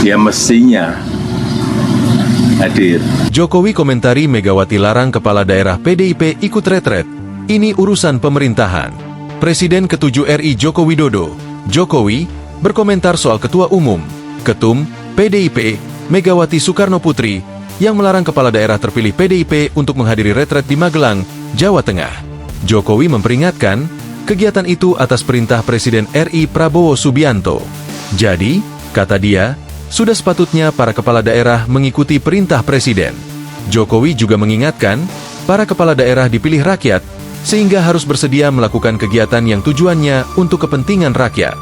Ya mestinya hadir. Jokowi komentari Megawati larang kepala daerah PDIP ikut retret. Ini urusan pemerintahan. Presiden ke-7 RI Joko Widodo, Jokowi, berkomentar soal Ketua Umum, Ketum, PDIP, Megawati Soekarnoputri, yang melarang kepala daerah terpilih PDIP untuk menghadiri retret di Magelang, Jawa Tengah. Jokowi memperingatkan, kegiatan itu atas perintah Presiden RI Prabowo Subianto. Jadi, kata dia, sudah sepatutnya para kepala daerah mengikuti perintah Presiden. Jokowi juga mengingatkan, para kepala daerah dipilih rakyat, sehingga harus bersedia melakukan kegiatan yang tujuannya untuk kepentingan rakyat.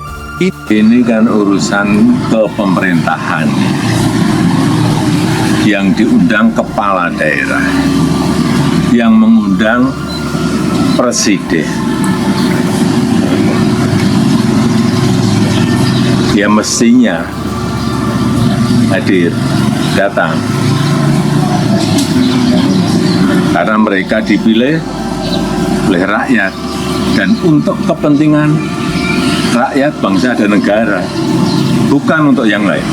Ini kan urusan kepemerintahan. Yang diundang kepala daerah, yang mengundang presiden. Ya mestinya hadir, datang. Karena mereka dipilih oleh rakyat dan untuk kepentingan rakyat, bangsa, dan negara, bukan untuk yang lain.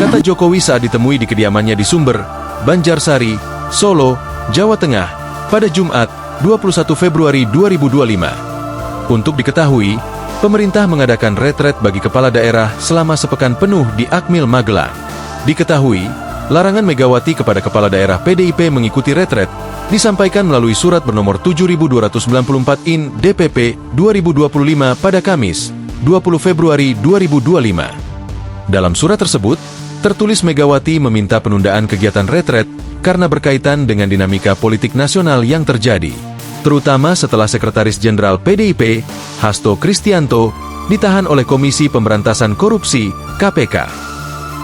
Kata Jokowi saat ditemui di kediamannya di Sumber, Banjarsari, Solo, Jawa Tengah, pada Jumat, 21 Februari 2025. Untuk diketahui, pemerintah mengadakan retret bagi kepala daerah selama sepekan penuh di Akmil Magelang. Diketahui, larangan Megawati kepada kepala daerah PDIP mengikuti retret disampaikan melalui surat bernomor 7294 IN DPP 2025 pada Kamis, 20 Februari 2025. Dalam surat tersebut, tertulis Megawati meminta penundaan kegiatan retret karena berkaitan dengan dinamika politik nasional yang terjadi, terutama setelah Sekretaris Jenderal PDIP, Hasto Kristianto, ditahan oleh Komisi Pemberantasan Korupsi, KPK.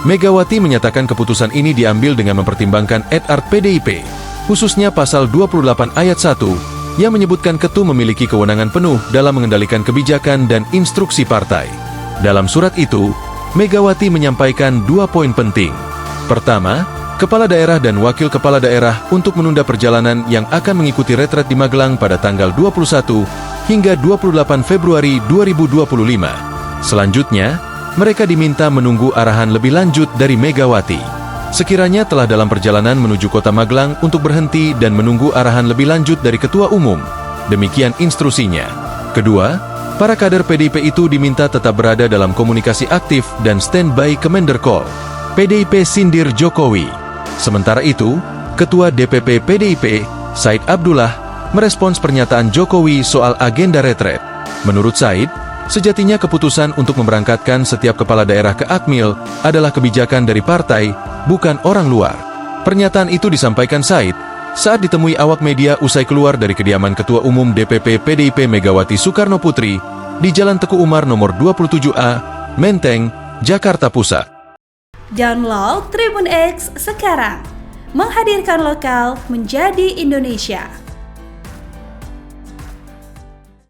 Megawati menyatakan keputusan ini diambil dengan mempertimbangkan et-art PDIP, khususnya pasal 28 ayat 1, yang menyebutkan ketum memiliki kewenangan penuh dalam mengendalikan kebijakan dan instruksi partai. Dalam surat itu, Megawati menyampaikan 2 poin penting. Pertama, kepala daerah dan wakil kepala daerah untuk menunda perjalanan yang akan mengikuti retret di Magelang pada tanggal 21 hingga 28 Februari 2025. Selanjutnya, mereka diminta menunggu arahan lebih lanjut dari Megawati. Sekiranya telah dalam perjalanan menuju kota Magelang untuk berhenti dan menunggu arahan lebih lanjut dari Ketua Umum. Demikian instruksinya. Kedua, para kader PDIP itu diminta tetap berada dalam komunikasi aktif dan standby Kemenderkol. PDIP sindir Jokowi. Sementara itu, Ketua DPP PDIP, Said Abdullah, merespons pernyataan Jokowi soal agenda retret. Menurut Said, sejatinya keputusan untuk memberangkatkan setiap kepala daerah ke Akmil adalah kebijakan dari partai, bukan orang luar. Pernyataan itu disampaikan Said saat ditemui awak media usai keluar dari kediaman Ketua Umum DPP PDIP Megawati Soekarnoputri di Jalan Teguh Umar nomor 27A, Menteng, Jakarta Pusat. Download Tribun X sekarang, menghadirkan lokal menjadi Indonesia.